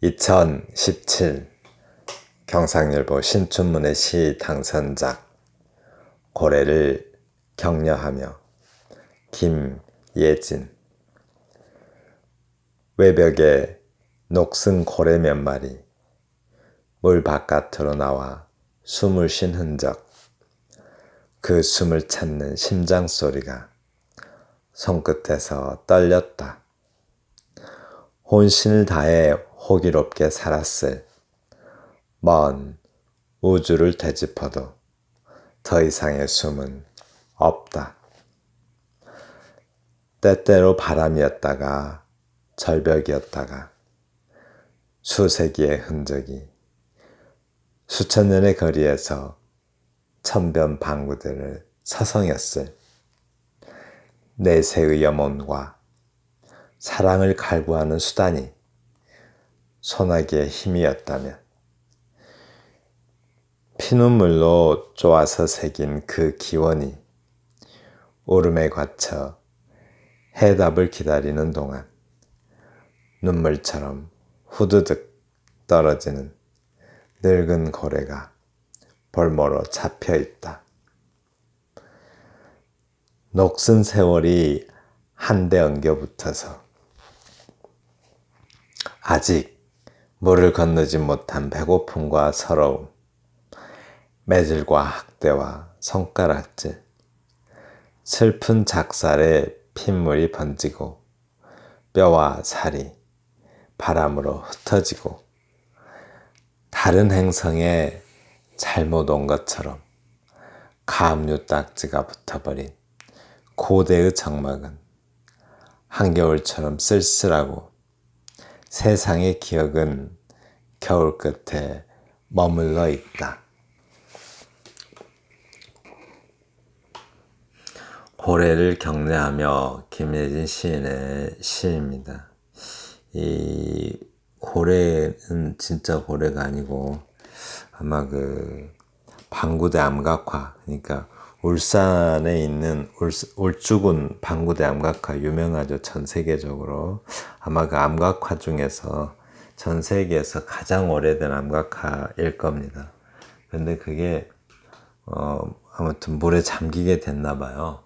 2017 경상일보 신춘문예 시 당선작 고래를 격려하며 김예진. 외벽에 녹슨 고래 몇 마리 물 바깥으로 나와 숨을 쉰 흔적, 그 숨을 찾는 심장 소리가 손끝에서 떨렸다. 혼신을 다해 호기롭게 살았을 먼 우주를 되짚어도 더 이상의 숨은 없다. 때때로 바람이었다가 절벽이었다가 수세기의 흔적이 수천 년의 거리에서 천변 방구들을 서성였을 내세의 염원과 사랑을 갈구하는 수단이 소나기의 힘이었다면, 피눈물로 쪼아서 새긴 그 기원이 울음에 갇혀 해답을 기다리는 동안 눈물처럼 후두둑 떨어지는 늙은 고래가 볼모로 잡혀있다. 녹슨 세월이 한데 엉겨붙어서 아직 물을 건너지 못한 배고픔과 서러움, 매질과 학대와 손가락질, 슬픈 작살에 핏물이 번지고 뼈와 살이 바람으로 흩어지고 다른 행성에 잘못 온 것처럼 가압류 딱지가 붙어버린 고대의 정막은 한겨울처럼 쓸쓸하고 세상의 기억은 겨울 끝에 머물러 있다. 고래를 격려하며 김예진 시인의 시입니다. 이 고래는 진짜 고래가 아니고 아마 그 방구대 암각화, 그러니까 울산에 있는 울주군 방구대 암각화 유명하죠. 전 세계적으로. 아마 그 암각화 중에서 전 세계에서 가장 오래된 암각화일 겁니다. 근데 그게 아무튼 물에 잠기게 됐나 봐요.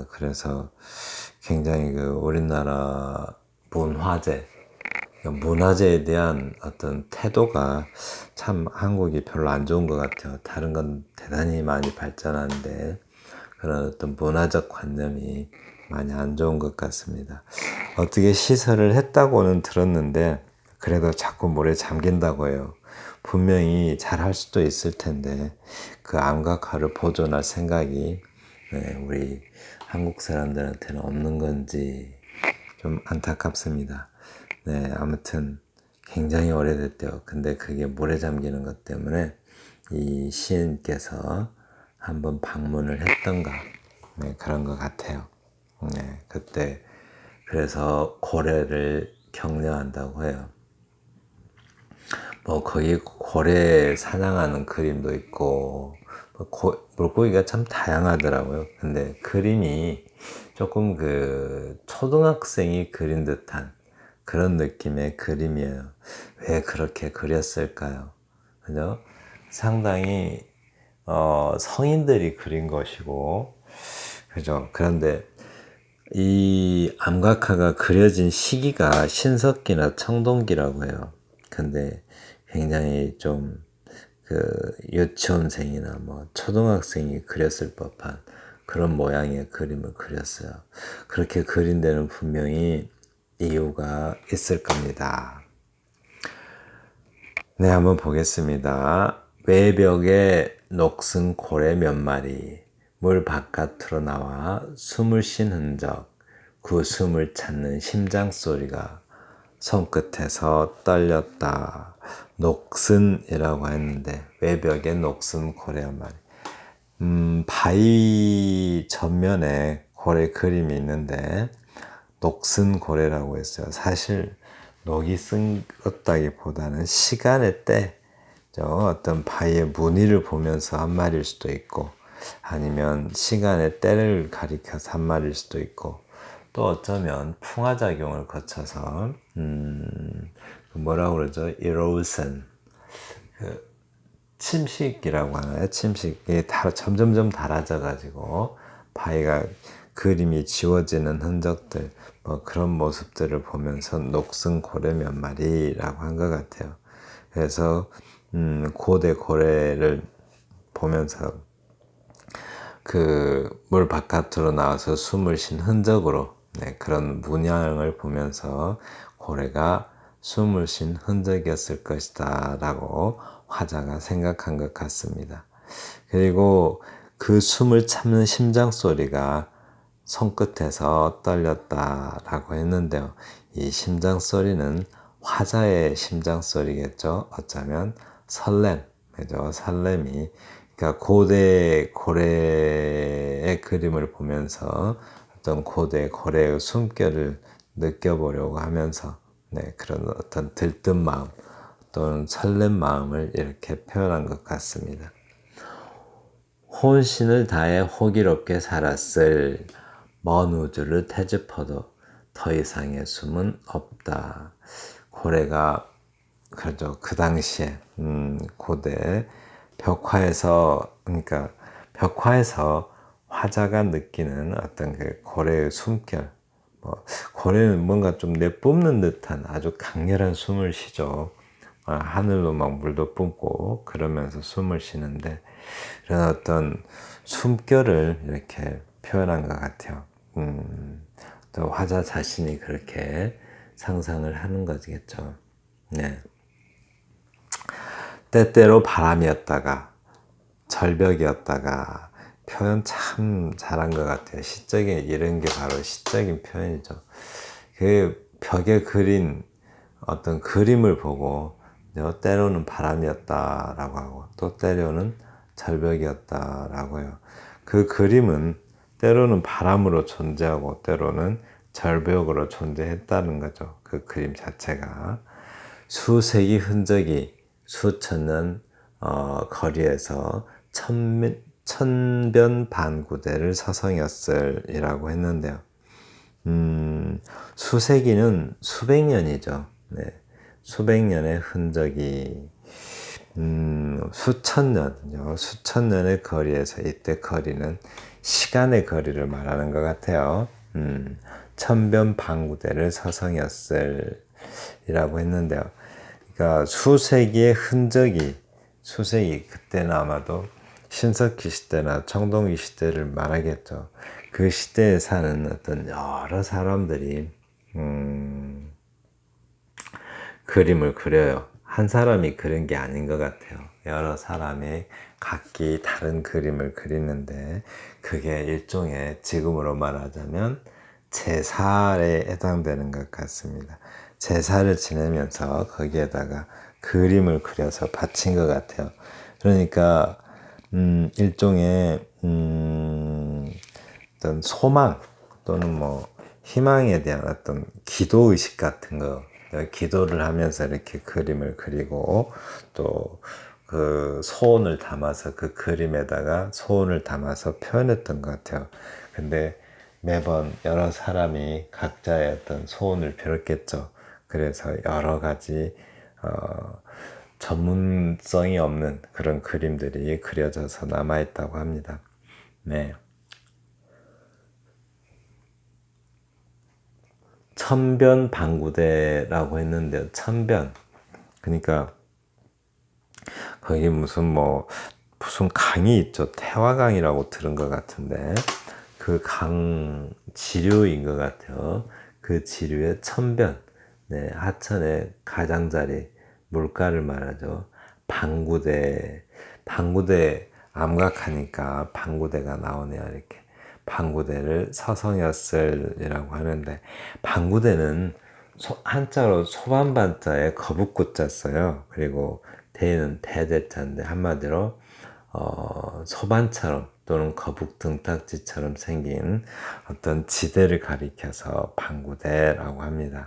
그래서 굉장히 그 우리나라 문화재에 대한 어떤 태도가 참 한국이 별로 안 좋은 것 같아요. 다른 건 대단히 많이 발전하는데 그런 어떤 문화적 관념이 많이 안 좋은 것 같습니다. 어떻게 시설을 했다고는 들었는데 그래도 자꾸 물에 잠긴다고 해요. 분명히 잘할 수도 있을 텐데 그 암각화를 보존할 생각이 우리 한국 사람들한테는 없는 건지 좀 안타깝습니다. 네, 아무튼 굉장히 오래됐대요. 근데 그게 물에 잠기는 것 때문에 이 시인께서 한번 방문을 했던가, 그런 것 같아요. 그때 그래서 고래를 격려한다고 해요. 뭐 거기 고래 사냥하는 그림도 있고 물고기가 참 다양하더라고요. 근데 그림이 조금 그 초등학생이 그린 듯한 그런 느낌의 그림이에요. 왜 그렇게 그렸을까요? 그죠? 상당히 성인들이 그린 것이고, 그죠? 그런데 이 암각화가 그려진 시기가 신석기나 청동기라고 해요. 근데 굉장히 좀 그 유치원생이나 뭐 초등학생이 그렸을 법한 그런 모양의 그림을 그렸어요. 그렇게 그린 데는 분명히 이유가 있을 겁니다. 네, 한번 보겠습니다. 외벽에 녹슨 고래 몇 마리 물 바깥으로 나와 숨을 쉰 흔적, 그 숨을 찾는 심장 소리가 손끝에서 떨렸다. 녹슨이라고 했는데 외벽에 녹슨 고래 한 마리. 바위 전면에 고래 그림이 있는데 녹슨 고래라고 했어요. 사실 녹이 쓴었다기보다는 시간의 때 어떤 바위의 무늬를 보면서 한 말일 수도 있고 아니면 시간의 때를 가리켜서 한 말일 수도 있고 또 어쩌면 풍화작용을 거쳐서 뭐라고 그러죠? erosion. 침식이라고 하나요? 침식이 점점점 닳아져 가지고 바위가 그림이 지워지는 흔적들 뭐 그런 모습들을 보면서 녹슨 고래 몇 마리라고 한 것 같아요. 그래서 고대 고래를 보면서 그 물 바깥으로 나와서 숨을 쉰 흔적으로 그런 문양을 보면서 고래가 숨을 쉰 흔적이었을 것이다 라고 화자가 생각한 것 같습니다. 그리고 그 숨을 참는 심장 소리가 손끝에서 떨렸다라고 했는데요. 이 심장 소리는 화자의 심장 소리겠죠. 어쩌면 설렘, 그죠? 설렘이 그러니까 고대 고래의 그림을 보면서 어떤 고대 고래의 숨결을 느껴보려고 하면서 그런 어떤 들뜬 마음 또는 설렘 마음을 이렇게 표현한 것 같습니다. 혼신을 다해 호기롭게 살았을 먼 우주를 태집어도 더 이상의 숨은 없다. 고래가 그렇죠. 그 당시에 고대 벽화에서 그러니까 벽화에서 화자가 느끼는 어떤 그 고래의 숨결 고래는 뭔가 좀 내뿜는 듯한 아주 강렬한 숨을 쉬죠. 하늘로 막 물도 뿜고 그러면서 숨을 쉬는데 그런 어떤 숨결을 이렇게 표현한 것 같아요. 또 화자 자신이 그렇게 상상을 하는 거겠죠. 네. 때때로 바람이었다가 절벽이었다가 표현 참 잘한 것 같아요. 시적인 이런 게 바로 시적인 표현이죠. 그 벽에 그린 어떤 그림을 보고 때로는 바람이었다라고 하고 또 때로는 절벽이었다라고 해요. 그 그림은 때로는 바람으로 존재하고 때로는 절벽으로 존재했다는 거죠. 그 그림 자체가. 수세기 흔적이 수천 년 거리에서 천변반구대를 서성였을이라고 했는데요. 수세기는 수백 년이죠. 네. 수백 년의 흔적이 수천 년요. 수천 년의 거리에서 이때 거리는 시간의 거리를 말하는 것 같아요. 천변반구대를 서성였을이라고 했는데요. 그러니까 수세기의 흔적이 수세기 그때는 아마도 신석기 시대나 청동기 시대를 말하겠죠. 그 시대에 사는 어떤 여러 사람들이 그림을 그려요. 한 사람이 그린 게 아닌 것 같아요. 여러 사람이 각기 다른 그림을 그리는데 그게 일종의 지금으로 말하자면 제사에 해당되는 것 같습니다. 제사를 지내면서 거기에다가 그림을 그려서 바친 것 같아요. 그러니까 일종의 어떤 소망 또는 뭐 희망에 대한 어떤 기도 의식 같은 거 기도를 하면서 이렇게 그림을 그리고 또 그 소원을 담아서 그 그림에다가 소원을 담아서 표현했던 것 같아요. 근데 매번 여러 사람이 각자의 어떤 소원을 빌었겠죠. 그래서 여러 가지 전문성이 없는 그런 그림들이 그려져서 남아있다고 합니다. 네. 천변반구대라고 했는데요. 천변. 그러니까 거기 무슨 강이 있죠. 태화강이라고 들은 것 같은데 그 강 지류인 것 같아요. 그 지류의 천변. 네, 하천의 가장자리 물가를 말하죠. 방구대. 방구대 암각하니까 방구대가 나오네요. 이렇게. 방구대를 서성였을이라고 하는데 방구대는 한자로 소반반자에 거북구자 써요. 그리고 대는 대대자인데 한마디로 소반처럼 또는 거북 등딱지처럼 생긴 어떤 지대를 가리켜서 방구대라고 합니다.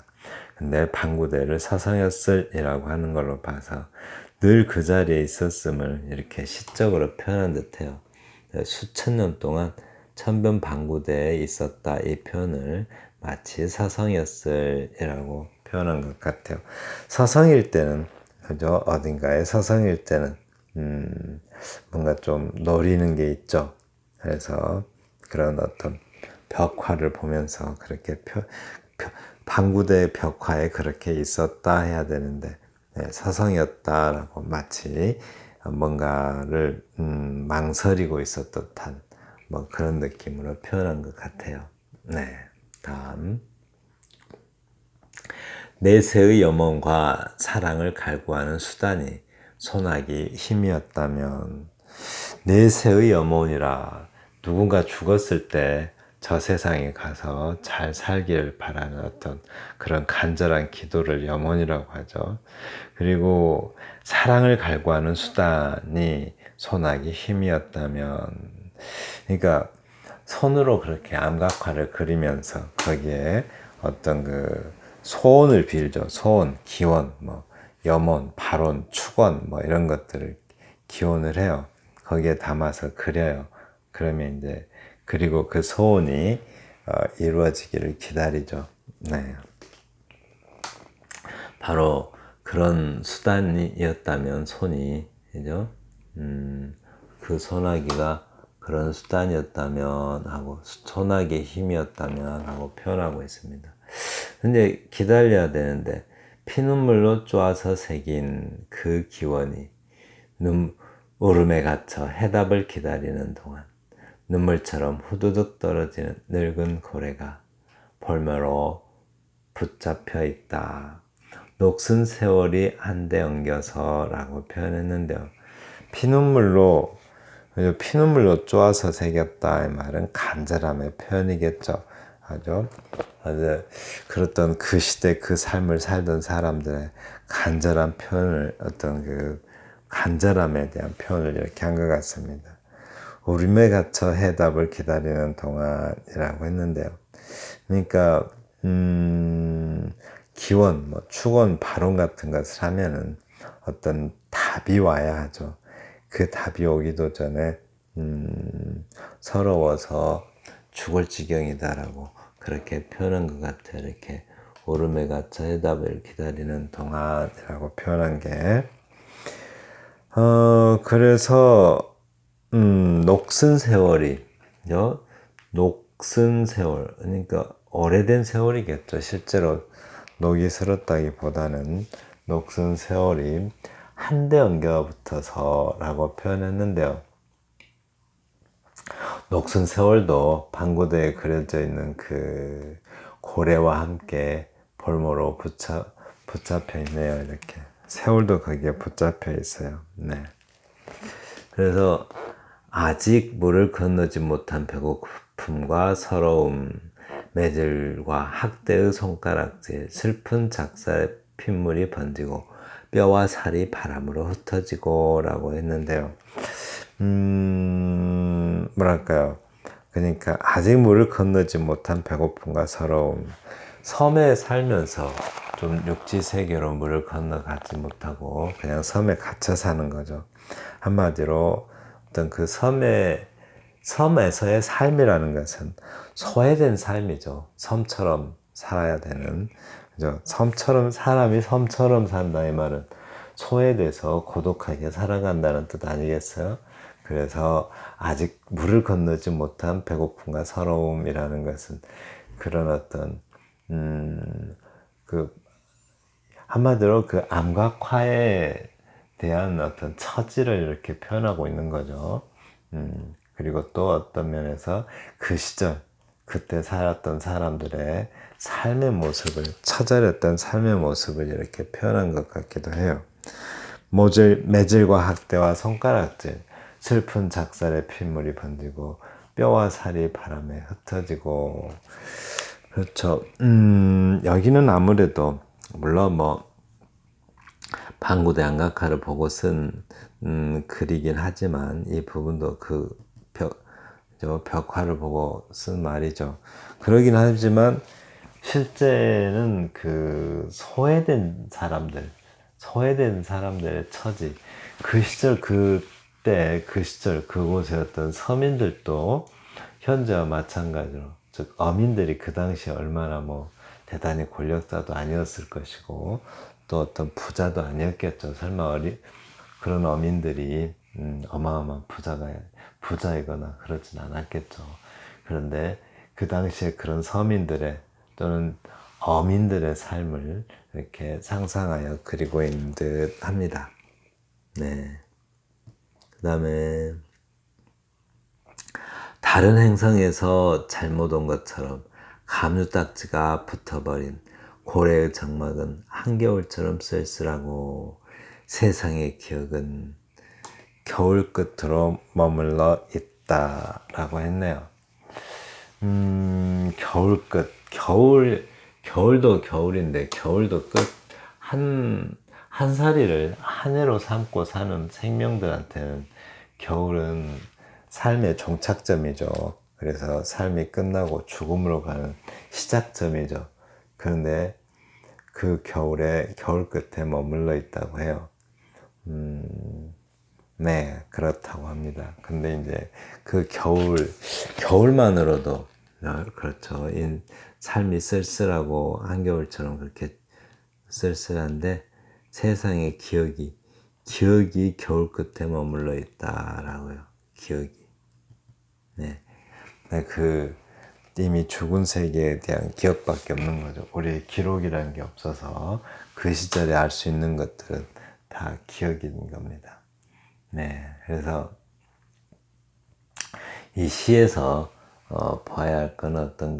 근데 방구대를 서성였을이라고 하는 걸로 봐서 늘 그 자리에 있었음을 이렇게 시적으로 표현한 듯해요. 수천 년 동안 천변방구대에 있었다 이 표현을 마치 서성였을이라고 표현한 것 같아요. 서성일 때는, 그죠? 어딘가에 서성일 때는, 뭔가 좀 노리는 게 있죠. 그래서 그런 어떤 벽화를 보면서 그렇게 방구대 벽화에 그렇게 있었다 해야 되는데, 네, 서성이었다라고 마치 뭔가를 망설이고 있었 듯한 뭐 그런 느낌으로 표현한 것 같아요. 네, 다음. 내세의 염원과 사랑을 갈구하는 수단이 소나기 힘이었다면, 내세의 염원이라 누군가 죽었을 때 저 세상에 가서 잘 살기를 바라는 어떤 그런 간절한 기도를 염원이라고 하죠. 그리고 사랑을 갈구하는 수단이 소나기 힘이었다면, 그러니까 손으로 그렇게 암각화를 그리면서 거기에 어떤 그 소원을 빌죠. 소원, 기원, 뭐 염원, 발원, 축원 뭐 이런 것들을 기원을 해요. 거기에 담아서 그려요. 그러면 이제 그리고 그 소원이 이루어지기를 기다리죠. 네. 바로 그런 수단이었다면 손이, 그죠? 그 소나기가 그런 수단이었다면 하고 소나기의 힘이었다면 하고 표현하고 있습니다. 근데 기다려야 되는데 피눈물로 쪼아서 새긴 그 기원이 울음에 갇혀 해답을 기다리는 동안 눈물처럼 후두둑 떨어지는 늙은 고래가 볼모로 붙잡혀 있다. 녹슨 세월이 한데 엉겨서 라고 표현했는데요. 피눈물로 쪼아서 새겼다 이 말은 간절함의 표현이겠죠. 아주 그랬던 그 시대 그 삶을 살던 사람들의 간절한 표현을 어떤 그 간절함에 대한 표현을 이렇게 한 것 같습니다. 울음에 갇혀 해답을 기다리는 동안이라고 했는데요. 그러니까 기원, 뭐 축원, 발언 같은 것을 하면은 어떤 답이 와야 하죠. 그 답이 오기도 전에 서러워서 죽을 지경이다라고 그렇게 표현한 것 같아요. 이렇게 울음에 갇혀 해답을 기다리는 동안이라고 표현한 게 그래서 녹슨 세월이, 녹슨 세월, 그러니까 오래된 세월이겠죠. 실제로 녹이 슬었다기보다는 녹슨 세월이 한데 엉겨 붙어서 라고 표현했는데요. 녹슨 세월도 방구대에 그려져 있는 그 고래와 함께 볼모로 붙잡혀 있네요. 이렇게 세월도 거기에 붙잡혀 있어요. 네. 그래서 아직 물을 건너지 못한 배고픔과 서러움, 매질과 학대의 손가락질, 슬픈 작사의 핏물이 번지고 뼈와 살이 바람으로 흩어지고 라고 했는데요. 뭐랄까요. 그러니까 아직 물을 건너지 못한 배고픔과 서러움. 섬에 살면서 좀 육지세계로 물을 건너가지 못하고 그냥 섬에 갇혀 사는 거죠. 한마디로 어떤 그 섬에서의 삶이라는 것은 소외된 삶이죠. 섬처럼 살아야 되는, 그죠? 사람이 섬처럼 산다 이 말은 소외돼서 고독하게 살아간다는 뜻 아니겠어요? 그래서 아직 물을 건너지 못한 배고픔과 서러움이라는 것은 그런 어떤 그 한마디로 그 암각화에 대한 어떤 처지를 이렇게 표현하고 있는 거죠. 그리고 또 어떤 면에서 그 시절 그때 살았던 사람들의 삶의 모습을, 처절했던 삶의 모습을 이렇게 표현한 것 같기도 해요. 매질과 학대와 손가락질, 슬픈 작살의 핏물이 번지고 뼈와 살이 바람에 흩어지고. 그렇죠. 여기는 아무래도 물론 뭐 방구대 안각화를 보고 쓴 글이긴 하지만 이 부분도 그 벽화를 보고 쓴 말이죠. 그러긴 하지만 실제는 그 소외된 사람들의 처지, 그 시절 그때 그 시절 그곳에 어떤 서민들도 현재와 마찬가지로, 즉 어민들이 그 당시에 얼마나 뭐 대단히 권력자도 아니었을 것이고 또 어떤 부자도 아니었겠죠. 설마 그런 어민들이 어마어마한 부자이거나 그러진 않았겠죠. 그런데 그 당시에 그런 서민들의 또는 어민들의 삶을 이렇게 상상하여 그리고 있는 듯 합니다. 네. 그 다음에 다른 행성에서 잘못 온 것처럼 감유딱지가 붙어버린 고래의 정막은 한겨울처럼 쓸쓸하고 세상의 기억은 겨울 끝으로 머물러 있다라고 했네요. 겨울 끝. 겨울도 겨울인데 겨울도 끝. 한 살이를 한 해로 삼고 사는 생명들한테는 겨울은 삶의 종착점이죠. 그래서 삶이 끝나고 죽음으로 가는 시작점이죠. 그런데 그 겨울 끝에 머물러 있다고 해요. 네, 그렇다고 합니다. 근데 이제 그 겨울만으로도, 그렇죠. 삶이 쓸쓸하고 한겨울처럼 그렇게 쓸쓸한데 세상의 기억이 겨울 끝에 머물러 있다라고요. 기억이. 네. 이미 죽은 세계에 대한 기억밖에 없는 거죠. 우리의 기록이라는 게 없어서 그 시절에 알 수 있는 것들은 다 기억인 겁니다. 네. 그래서 이 시에서 봐야 할 건 어떤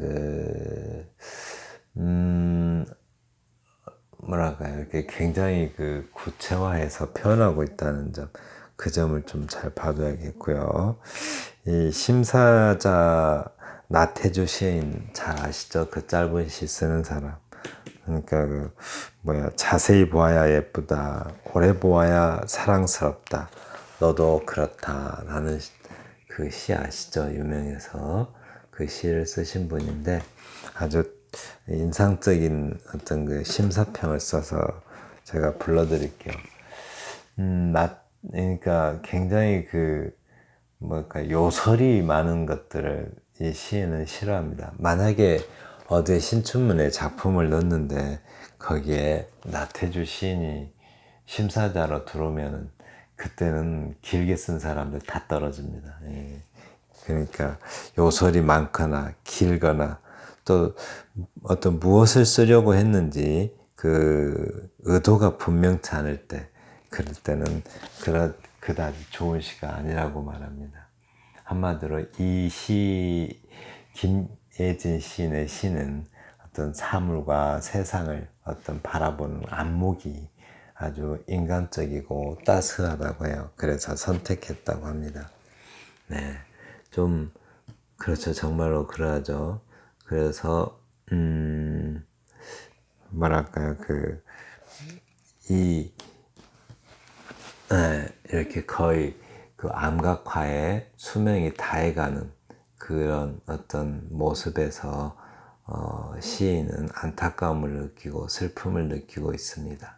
뭐랄까요, 이렇게 굉장히 구체화해서 표현하고 있다는 점, 그 점을 좀 잘 봐둬야겠고요. 이 심사자 나태주 시인 잘 아시죠? 그 짧은 시 쓰는 사람. 그러니까 자세히 보아야 예쁘다, 오래 보아야 사랑스럽다, 너도 그렇다 라는 그 시 아시죠? 유명해서 그 시를 쓰신 분인데 아주 인상적인 어떤 심사평을 써서 제가 불러드릴게요. 그러니까 굉장히 요설이 많은 것들을 이 시인은 싫어합니다. 만약에 어디 신춘문예 작품을 넣었는데 거기에 나태주 시인이 심사자로 들어오면은 그때는 길게 쓴 사람들 다 떨어집니다. 예. 그러니까 요설이 많거나 길거나 또 어떤 무엇을 쓰려고 했는지 그 의도가 분명치 않을 때, 그럴 때는 그다지 좋은 시가 아니라고 말합니다. 한마디로 김예진 시인의 시는 어떤 사물과 세상을 어떤 바라보는 안목이 아주 인간적이고 따스하다고 해요. 그래서 선택했다고 합니다. 네. 좀, 그렇죠. 정말로 그러하죠. 그래서, 뭐랄까요. 이렇게 거의 암각화에 수명이 다해가는 그런 어떤 모습에서 시인은 안타까움을 느끼고 슬픔을 느끼고 있습니다.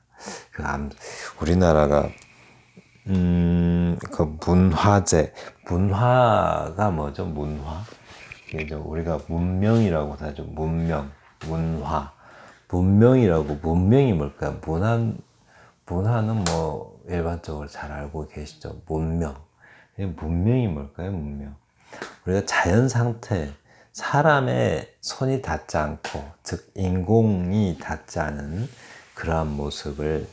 우리나라가 문화가 뭐죠? 우리가 문명이라고 하죠. 문명이 뭘까요? 문화는 일반적으로 잘 알고 계시죠? 문명이 뭘까요? 우리가 자연 상태, 사람의 손이 닿지 않고, 즉 인공이 닿지 않은 그러한 모습을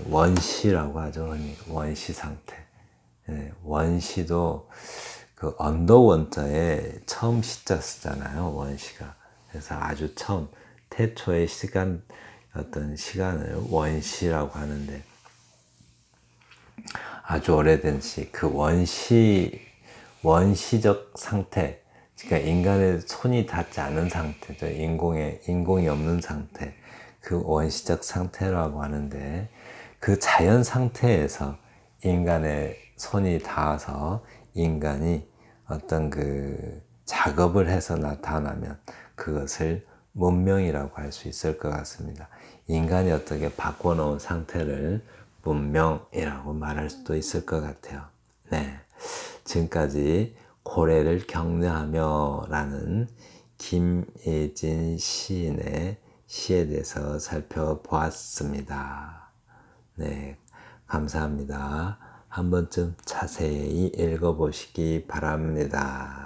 원시라고 하죠. 원시 상태. 원시도 언더원자에 처음 시자 쓰잖아요. 원시가. 그래서 아주 처음 태초의 어떤 시간을 원시라고 하는데 아주 오래된 시, 원시적 상태, 그러니까 인간의 손이 닿지 않은 상태죠. 인공이 없는 상태, 그 원시적 상태라고 하는데 그 자연 상태에서 인간의 손이 닿아서 인간이 어떤 작업을 해서 나타나면 그것을 문명이라고 할 수 있을 것 같습니다. 인간이 어떻게 바꿔놓은 상태를 문명이라고 말할 수도 있을 것 같아요. 네. 지금까지 고래를 격려하며 라는 김예진 시인의 시에 대해서 살펴보았습니다. 네, 감사합니다. 한 번쯤 자세히 읽어보시기 바랍니다.